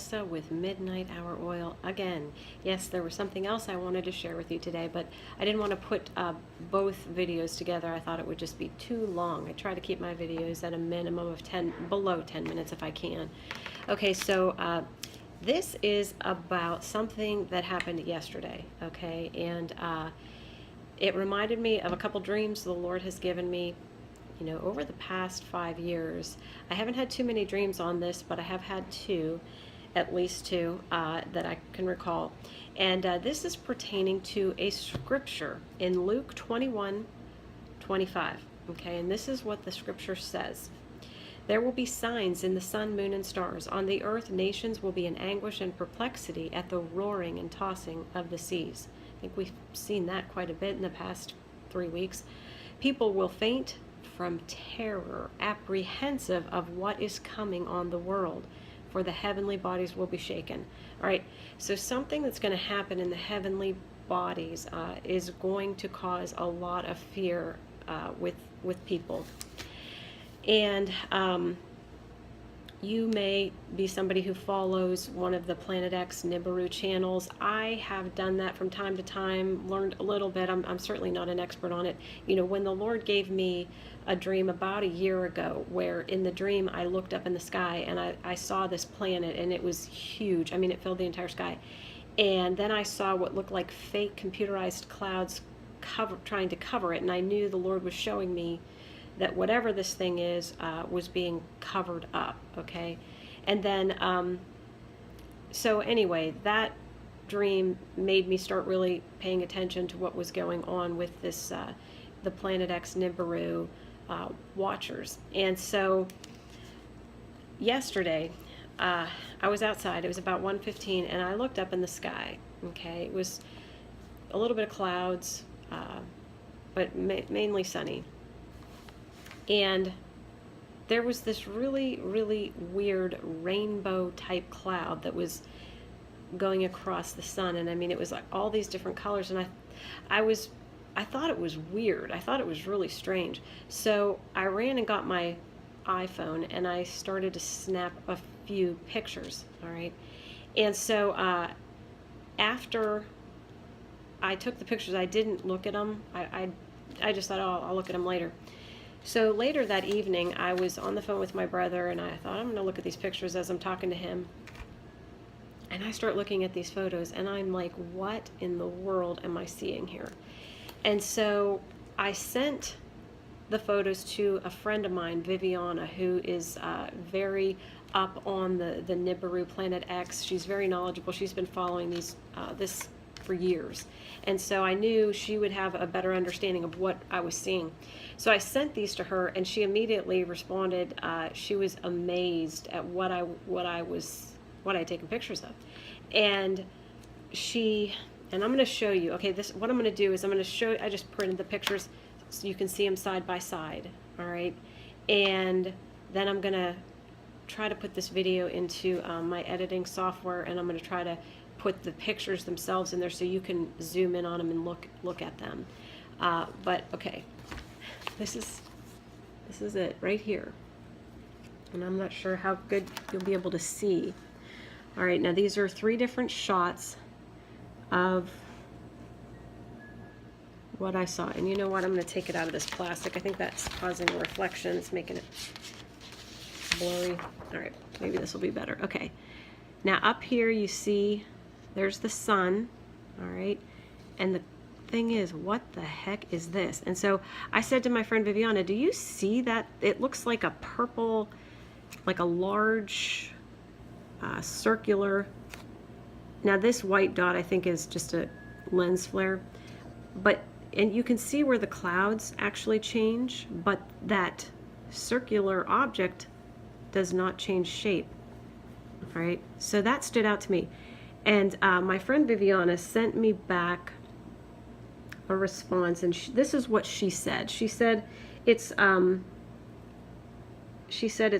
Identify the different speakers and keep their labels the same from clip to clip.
Speaker 1: Alexa with midnight hour oil again. Yes, there was something else I wanted to share with you today, but I didn't want to put both videos together. I thought it would just be too long. I try to keep my videos at a minimum of below 10 minutes if I can. Okay, so this is about something that happened yesterday, okay? And it reminded me of a couple dreams the Lord has given me, you know, over the past 5 years. I haven't had too many dreams on this, but I have had two, at least two, that I can recall. And this is pertaining to a scripture in Luke 21:25. Okay, and this is what the scripture says. There will be signs in the sun, moon, and stars. On the earth, nations will be in anguish and perplexity at the roaring and tossing of the seas. I think we've seen that quite a bit in the past 3 weeks. People will faint from terror, apprehensive of what is coming on the world, for the heavenly bodies will be shaken. All right, so something that's going to happen in the heavenly bodies is going to cause a lot of fear with people. And you may be somebody who follows one of the Planet X Nibiru channels. I have done that from time to time, learned a little bit. I'm certainly not an expert on it. You know, when the Lord gave me a dream about a year ago, where in the dream I looked up in the sky and I saw this planet, and it was huge. I mean, it filled the entire sky. And then I saw what looked like fake computerized clouds trying to cover it, and I knew the Lord was showing me that whatever this thing is was being covered up, okay? And then, so anyway, that dream made me start really paying attention to what was going on with this, the Planet X Nibiru watchers. And so yesterday, I was outside. It was about 1:15, and I looked up in the sky, okay? It was a little bit of clouds, but mainly sunny. And there was this really, really weird rainbow type cloud that was going across the sun. And I mean, it was like all these different colors. And I thought it was weird. I thought it was really strange. So I ran and got my iPhone and I started to snap a few pictures. All right. And so after I took the pictures, I didn't look at them. I just thought, oh, I'll look at them later. So later that evening, I was on the phone with my brother, and I thought, I'm going to look at these pictures as I'm talking to him. And I start looking at these photos, and I'm like, what in the world am I seeing here? And so I sent the photos to a friend of mine, Viviana, who is very up on the Nibiru Planet X. She's very knowledgeable. She's been following this for years. And so I knew she would have a better understanding of what I was seeing. So I sent these to her, and she immediately responded. She was amazed at what I had taken pictures of. And I'm going to show you, okay, what I'm going to do is I just printed the pictures so you can see them side by side, all right? And then I'm going to try to put this video into my editing software, and I'm going to try to put the pictures themselves in there so you can zoom in on them and look at them. But okay, this is it right here, and I'm not sure how good you'll be able to see. All right, now these are 3 different shots of what I saw. And you know what? I'm going to take it out of this plastic. I think that's causing a reflection. It's making it blurry. All right, maybe this will be better. Okay, now up here you see there's the sun, all right? And the thing is, what the heck is this? And so I said to my friend Viviana, do you see that? It looks like a purple, like a large circular. Now this white dot I think is just a lens flare, and you can see where the clouds actually change, but that circular object does not change shape, all right? So that stood out to me. And my friend Viviana sent me back a response, and this is what she said. She said it's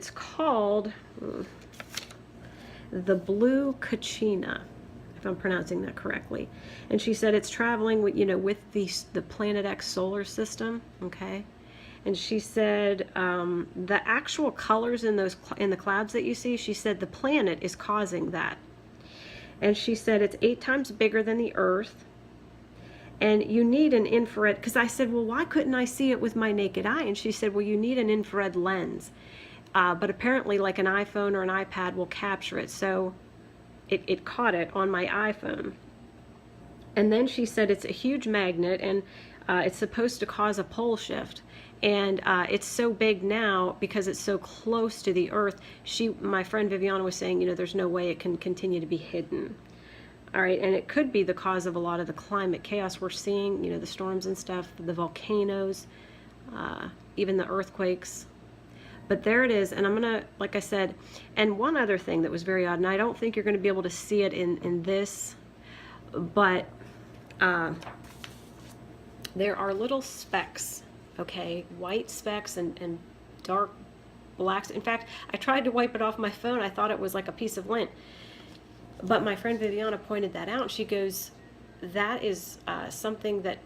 Speaker 1: called the blue Kachina, if I'm pronouncing that correctly. And she said it's traveling with, you know, with the Planet X solar system, okay? And she said the actual colors in in the clouds that you see, she said the planet is causing that. And she said it's 8 times bigger than the Earth. And you need an infrared, because I said, well, why couldn't I see it with my naked eye? And she said, well, you need an infrared lens. But apparently, like an iPhone or an iPad will capture it. So it caught it on my iPhone. And then she said it's a huge magnet, and it's supposed to cause a pole shift. And it's so big now because it's so close to the Earth. My friend Viviana was saying, you know, there's no way it can continue to be hidden. All right, and it could be the cause of a lot of the climate chaos we're seeing, you know, the storms and stuff, the volcanoes, even the earthquakes. But there it is, and I'm going to, like I said, and one other thing that was very odd, and I don't think you're going to be able to see it in this, but there are little specks, okay, white specks and dark blacks. In fact, I tried to wipe it off my phone. I thought it was like a piece of lint. But my friend Viviana pointed that out. She goes, that is something that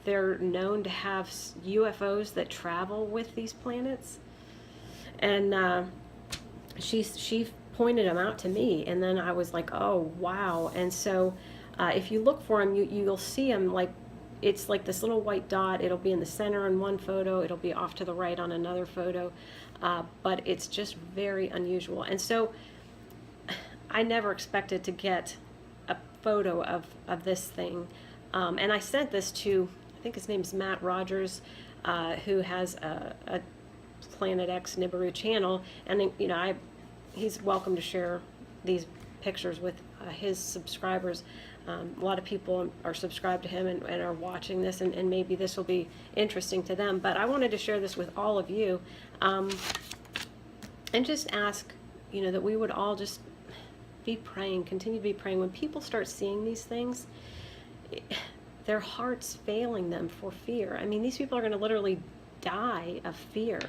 Speaker 1: they're known to have UFOs that travel with these planets. And she pointed them out to me. And then I was like, oh, wow. And so if you look for them, you'll see them like, it's like this little white dot. It'll be in the center in one photo. It'll be off to the right on another photo. But it's just very unusual. And so I never expected to get a photo of this thing. And I sent this to, I think his name's Matt Rogers, who has a Planet X Nibiru channel. And, you know, he's welcome to share these pictures with his subscribers. A lot of people are subscribed to him and are watching this, and maybe this will be interesting to them. But I wanted to share this with all of you, and just ask, you know, that we would all just be praying, continue to be praying. When people start seeing these things, their heart's failing them for fear. I mean, these people are going to literally die of fear.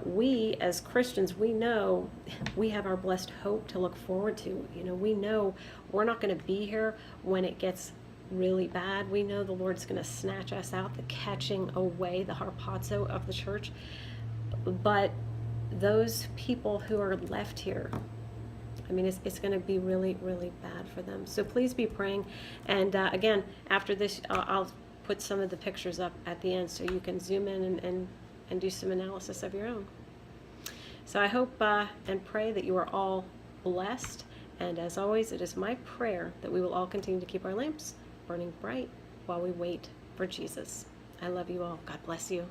Speaker 1: We as Christians, we know we have our blessed hope to look forward to. You know, we know we're not going to be here when it gets really bad. We know the Lord's going to snatch us out, the catching away, the harpazo of the church. But those people who are left here, I mean, it's going to be really, really bad for them. So please be praying. And again, after this, I'll put some of the pictures up at the end so you can zoom in and do some analysis of your own. So I hope and pray that you are all blessed. And as always, it is my prayer that we will all continue to keep our lamps burning bright while we wait for Jesus. I love you all. God bless you.